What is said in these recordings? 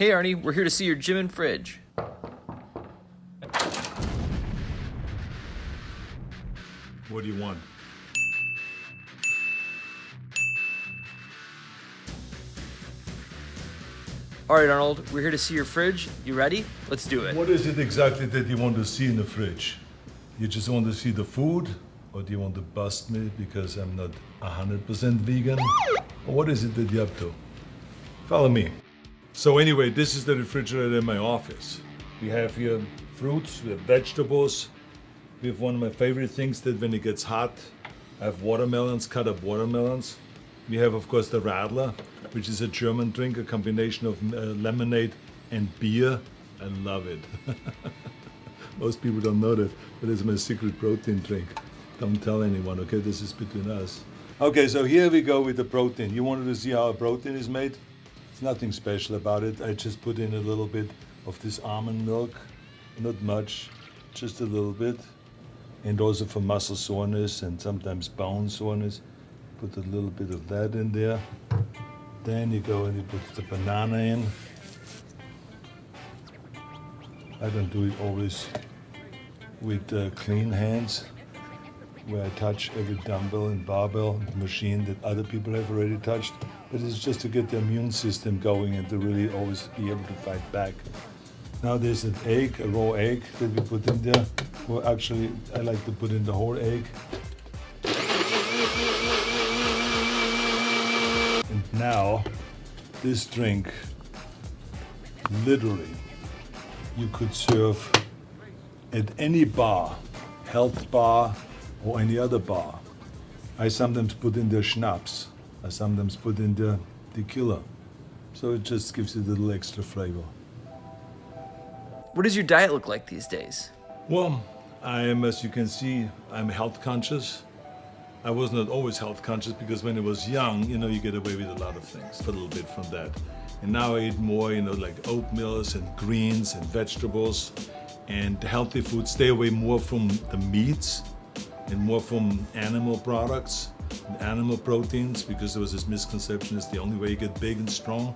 Hey Arnie, we're here to see your gym and fridge. What do you want? Alright Arnold, we're here to see your fridge. You ready? Let's do it. What is it exactly that you want to see in the fridge? You just want to see the food? Or do you want to bust me because I'm not 100% vegan? Or what is it that you're up to? Follow me. So anyway, this is the refrigerator in my office. We have here fruits, we have vegetables. We have one of my favorite things that when it gets hot, I have watermelons, cut up watermelons. We have, of course, the Radler, which is a German drink, a combination of lemonade and beer. I love it. Most people don't know that, but it's my secret protein drink. Don't tell anyone, okay? This is between us. Okay, so here we go with the protein. You wanted to see how a protein is made? It's nothing special about it. I just put in a little bit of this almond milk. Not much, just a little bit. And also for muscle soreness and sometimes bone soreness. Put a little bit of that in there. Then you go and you put the banana in. I don't do it always with clean hands, where I touch every dumbbell and barbell machine that other people have already touched. But it's just to get the immune system going and to really always be able to fight back. Now there's an egg, a raw egg that we put in there. Well, actually, I like to put in the whole egg. And now, this drink, literally, you could serve at any bar, health bar, or any other bar. I sometimes put in the schnapps. I sometimes put in the tequila. So it just gives it a little extra flavor. What does your diet look like these days? Well, I am, as you can see, I'm health conscious. I was not always health conscious because when I was young, you get away with a lot of things, a little bit from that. And now I eat more, like oatmeals and greens and vegetables and healthy food. Stay away more from the meats and more from animal products and animal proteins, because there was this misconception it's the only way you get big and strong.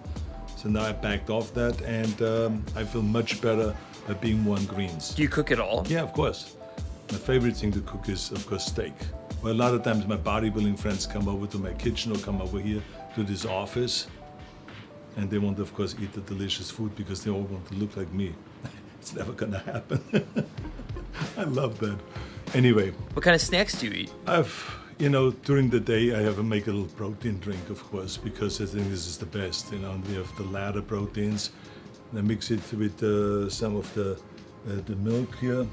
So now I backed off that, and I feel much better by being more on greens. Do you cook at all? Yeah, of course. My favorite thing to cook is, of course, steak. Well, a lot of times my bodybuilding friends come over to my kitchen or come over here to this office, and they want to, of course, eat the delicious food because they all want to look like me. It's never gonna happen. I love that. Anyway. What kind of snacks do you eat? During the day I make a little protein drink, of course, because I think this is the best. We have the ladder proteins. And I mix it with some of the milk here,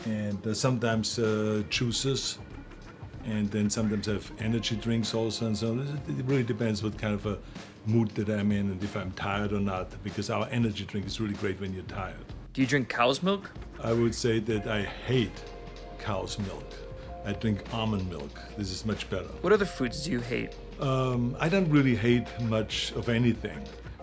and sometimes juices, and then sometimes I have energy drinks also, and so it really depends what kind of a mood that I'm in and if I'm tired or not, because our energy drink is really great when you're tired. Do you drink cow's milk? I would say that I hate cow's milk. I drink almond milk. This is much better. What other foods do you hate? I don't really hate much of anything.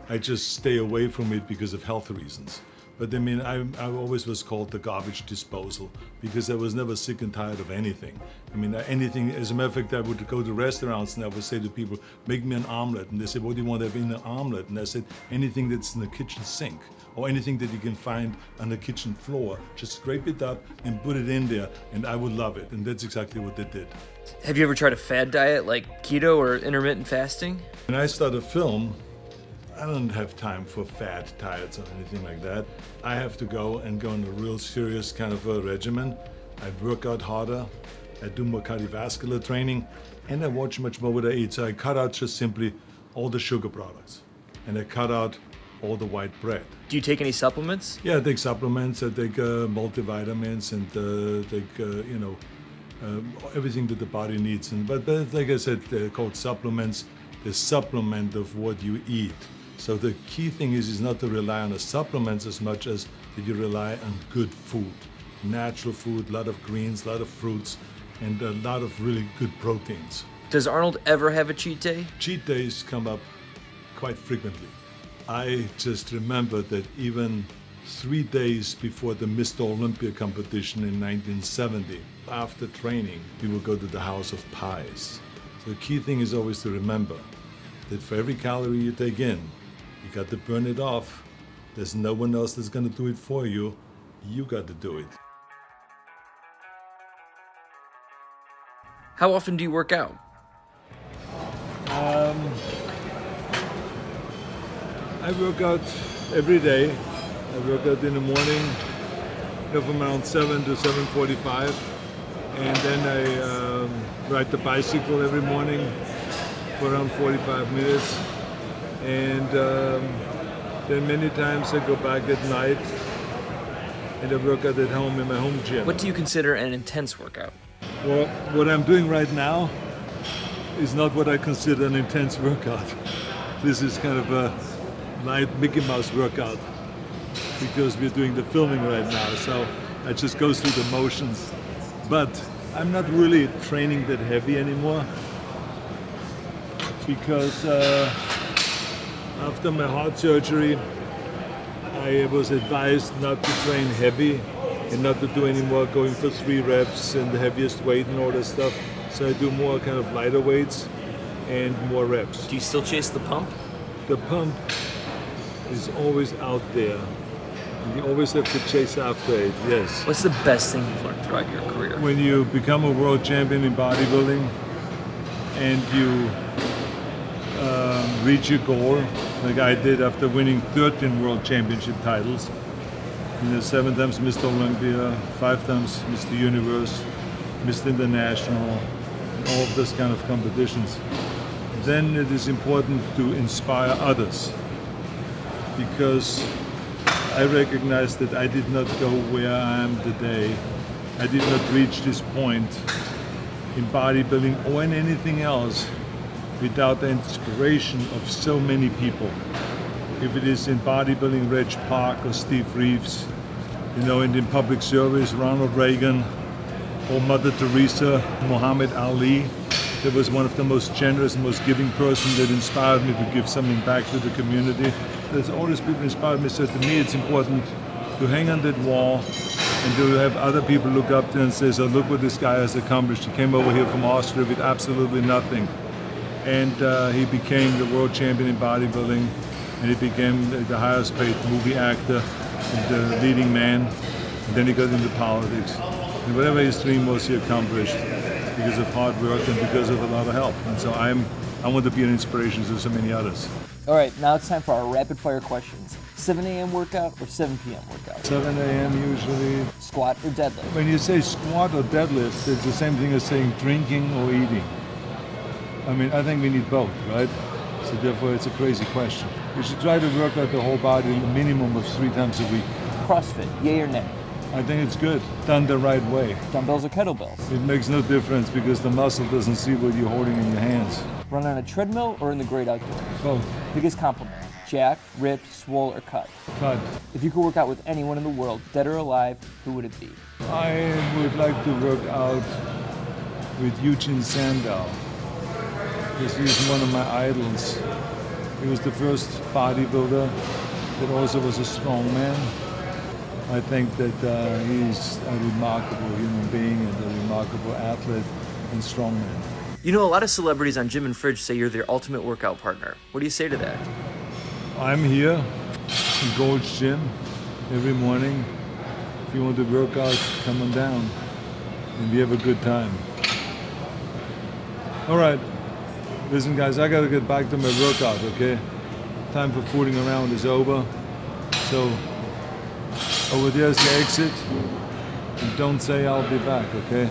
I just stay away from it because of health reasons. But I always was called the garbage disposal because I was never sick and tired of anything. Anything. As a matter of fact, I would go to restaurants and I would say to people, make me an omelet. And they said, what do you want to have in an omelet? And I said, anything that's in the kitchen sink or anything that you can find on the kitchen floor. Just scrape it up and put it in there and I would love it. And that's exactly what they did. Have you ever tried a fad diet like keto or intermittent fasting? When I start a film, I don't have time for fat diets or anything like that. I have to go on a real serious kind of a regimen. I work out harder, I do more cardiovascular training, and I watch much more what I eat. So I cut out just simply all the sugar products, and I cut out all the white bread. Do you take any supplements? Yeah, I take supplements, I take multivitamins, and take, everything that the body needs. But like I said, they're called supplements, the supplement of what you eat. So the key thing is not to rely on the supplements as much as that you rely on good food, natural food, a lot of greens, a lot of fruits, and a lot of really good proteins. Does Arnold ever have a cheat day? Cheat days come up quite frequently. I just remember that even 3 days before the Mr. Olympia competition in 1970, after training, we would go to the House of Pies. So the key thing is always to remember that for every calorie you take in, you got to burn it off There's no one else that's gonna do it for you. You got to do it. How often do you work out? I work out every day. I work out in the morning from around 7 to 7:45, and then I ride the bicycle every morning for around 45 minutes, and then many times I go back at night and I work out at home in my home gym. What do you consider an intense workout? Well, what I'm doing right now is not what I consider an intense workout. This is kind of a light Mickey Mouse workout because we're doing the filming right now, so I just go through the motions. But I'm not really training that heavy anymore because after my heart surgery I was advised not to train heavy and not to do any more going for 3 reps and the heaviest weight and all that stuff. So I do more kind of lighter weights and more reps. Do you still chase the pump? The pump is always out there. You always have to chase after it, yes. What's the best thing you've learned throughout your career? When you become a world champion in bodybuilding and you reach your goal, like I did after winning 13 world championship titles, 7 times Mr. Olympia, 5 times Mr. Universe, Mr. International, all of those kind of competitions, then it is important to inspire others, because I recognize that I did not go where I am today. I did not reach this point in bodybuilding or in anything else without the inspiration of so many people. If it is in bodybuilding, Reg Park or Steve Reeves, and in public service, Ronald Reagan, or Mother Teresa, Muhammad Ali, that was one of the most generous and most giving person that inspired me to give something back to the community. There's all these people inspired me, so to me it's important to hang on that wall and to have other people look up to and say, so look what this guy has accomplished. He came over here from Austria with absolutely nothing. And he became the world champion in bodybuilding, and he became the highest paid movie actor, the leading man, and then he got into politics. And whatever his dream was, he accomplished because of hard work and because of a lot of help. And so I want to be an inspiration to so many others. All right, now it's time for our rapid fire questions. 7 a.m. workout or 7 p.m. workout? 7 a.m. usually. Squat or deadlift? When you say squat or deadlift, it's the same thing as saying drinking or eating. I mean, I think we need both, right? So therefore, it's a crazy question. We should try to work out the whole body a minimum of 3 times a week. CrossFit, yay or nay? I think it's good, done the right way. Dumbbells or kettlebells? It makes no difference because the muscle doesn't see what you're holding in your hands. Run on a treadmill or in the great outdoors? Both. Biggest compliment? Jack, ripped, swole, or cut? Cut. If you could work out with anyone in the world, dead or alive, who would it be? I would like to work out with Eugene Sandow, because he's one of my idols. He was the first bodybuilder that also was a strong man. I think that he's a remarkable human being and a remarkable athlete and strongman. You know, a lot of celebrities on Jim and Fridge say you're their ultimate workout partner. What do you say to that? I'm here in Gold's Gym every morning. If you want to work out, come on down and we have a good time. All right, listen guys, I gotta get back to my workout, okay? Time for fooling around is over. So over there's the exit. And don't say I'll be back, okay?